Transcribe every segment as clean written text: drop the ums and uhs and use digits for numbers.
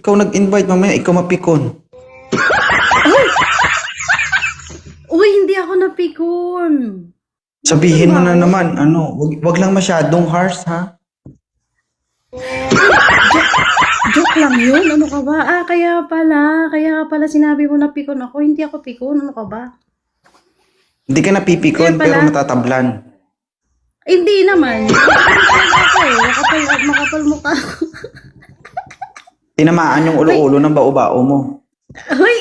Ikaw nag-invite, mamaya ikaw mapikon. Uy, hindi ako napikon. Sabihin mo na naman, wag lang masyadong harsh, ha? Joke lang yun. Ano ka ba? Kaya pala sinabi mo na pikon ako. Hindi ako pikon. Ano ka ba? Hindi ka napipikon, Kaya pala. pero natatablan. Hindi naman. Ako eh. Makapal mukha ako. Tinamaan yung ulo-ulo ng bao-bao mo. Hoy!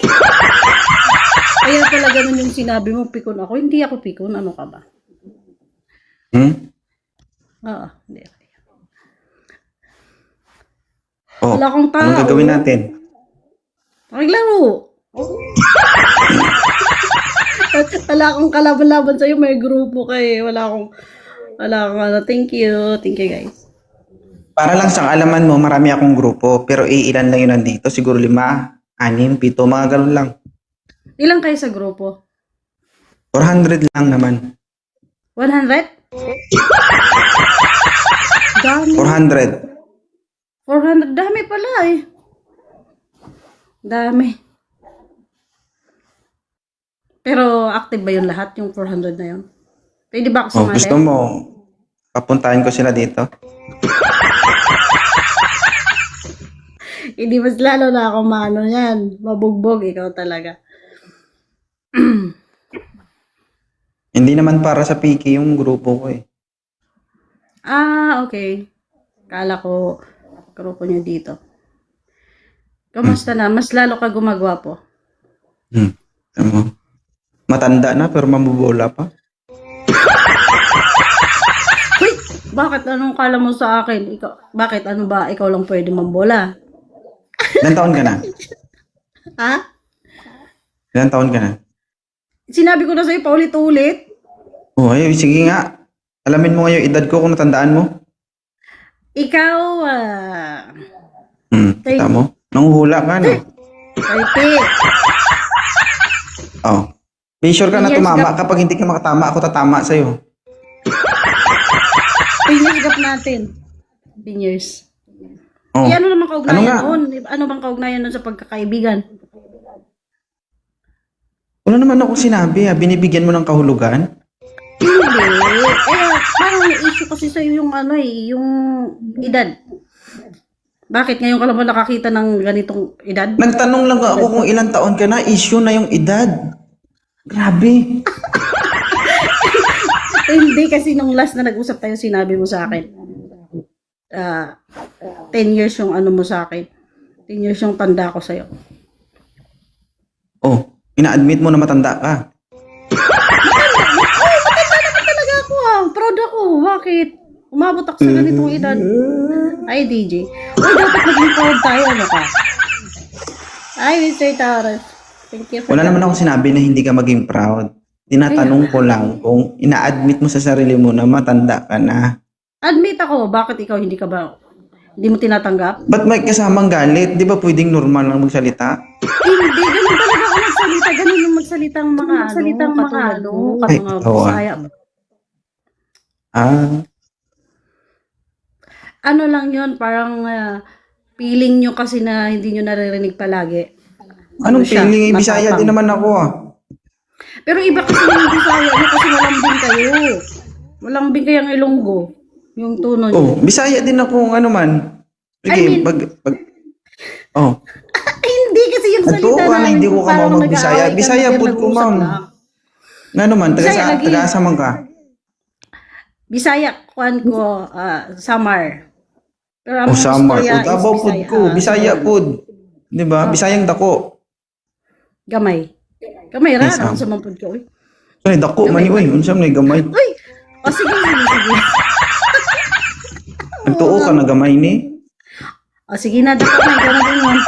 Kaya pala ganun yung sinabi mo, pikon ako. Hindi ako pikon. Ano ka ba? Oo, hindi ako. Oh, Wala akong tao. anong gagawin natin? Maglaro. Wala akong kalaban-laban sa'yo. May grupo kayo. Wala akong ano. Thank you. Thank you, guys. Para lang sa alaman mo, marami akong grupo, pero iilan lang yun nandito. Siguro 5, 6, 7, mga ganun lang. Ilang kayo sa grupo? 400 lang naman. 100? Dami. 400. 400. Dami pala eh. Dami. Pero active ba yun lahat? Yung 400 na yun? Pwede ba ako Oh, sumali? gusto mo, papuntahin ko sila dito. Hindi mas lalo na ako maano yan. Mabugbog. Ikaw talaga. Hindi naman para sa piki yung grupo ko eh. Okay. Kala ko grupo niyo dito. Kamusta na? Mas lalo ka gumagwapo. Alam mo, matanda na pero mabubola pa. Uy! Bakit? Anong kala mo sa akin? Bakit? Ano ba? Ikaw lang pwede mambola? Ilan taon ka na? Ha? Ilan taon ka na? Sinabi ko na sa'yo paulit-ulit. Oh, ay, sige nga. Alamin mo nga yung edad ko kung natandaan mo. Ikaw, Kita mo? Nanguhula ka na. 30. Oh. Be sure ka na Yes, tumama. Kapag hindi ka makatama, ako tatama sa'yo. 10 years gap natin. 10 years. Oh. Ano naman kaugnayan nga? noon? Ano bang kaugnayan noon sa pagkakaibigan? Wala naman ako sinabi ha. Binibigyan mo ng kahulugan. Hindi. Parang may issue kasi sa'yo yung yung edad. Bakit ngayon ka lang ba nakakita ng ganitong edad? Nagtanong lang ako kung ilang taon ka na. Issue na yung edad. Grabe. Hindi kasi nung last na nag-usap tayo, sinabi mo sa akin. 10 years yung ano mo sa akin. 10 years yung tanda ko sa'yo. Oh, ina-admit mo na matanda ka. Talaga ako proud ako. Bakit? Umabot ako sa ganitong edad. Ay, DJ. Uy, dapat maging proud tayo. Ano ka? Ay, Mr. Taurus. Thank you for Wala naman ako sinabi na hindi ka maging proud. Tinatanong ko lang kung ina-admit mo sa sarili mo na matanda ka na. Admit ako, bakit ikaw hindi mo tinatanggap? Ba't may kasamang galit? Di ba pwedeng normal lang magsalita? Hindi, ganun talaga ako magsalita. Ganun yung magsalita ng mga katulad mo. Ay, Mga oo, Bisaya. Ano lang yun, parang feeling nyo kasi na hindi nyo naririnig palagi. Anong siya, feeling? Bisaya matapang. din naman ako Pero iba kasi yung Bisaya nyo kasi malambing kayo. Malambing kayang Ilonggo. Yung tono nyo. Oh, Bisaya din ako ano man. Sige, I mean- Oh, Hindi kasi yung Ato, salita namin. hindi ko ka parang mamag Bisaya. nag-aaway kami, Bisaya kaya po ko, nag-usap ma'am. lang. nga naman, Bisaya lagi. taga-asa man ka. Bisaya, kuan ko, Samar. Pero ang Samar. istorya O, Davao is food ko. Bisaya food. Di ba? Bisayang dako. Gamay. Gamay ra, Yes, ano sa mampod ko. Uy, Ay, dako, mani, uy. Unsam na gamay. sige. Nagtuo ka na gamay ni. Sige na, dako na, ikaw na din yun.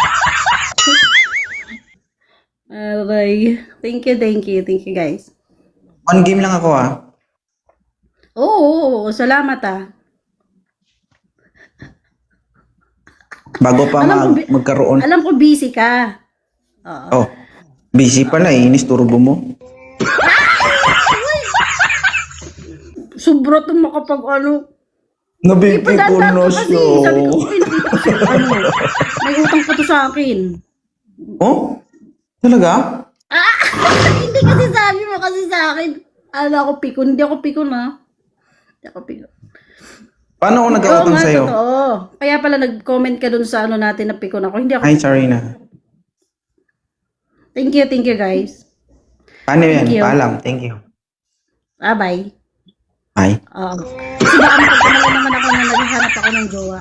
Aray. Thank you guys. One game lang ako Oo, salamat Bago pa Alam ko, magkaroon. Alam ko busy ka. Oo. Oh, busy pala eh. Inisturbo mo. Sobra to makapag Nabibig ko Ipadadaan na ko kasi. siya. Sabi ko, nakita ko siya, may utang pa to sa sa akin. Oh? Talaga? Hindi kasi sabi mo kasi sa akin. Ano ako pikon? Hindi ako pikon ha. Hindi ako pikon. Paano ako Oo nag-utang nga, sa'yo? totoo. Kaya pala nag-comment ka dun sa ano natin na pikon ako. Hindi ako. Hi, Sarina. Thank you guys. Paano yan? Thank you. Paalam. Thank you. Bye. Bye. Kasi baka makapamala naman ako na naghahanap ako ng jowa.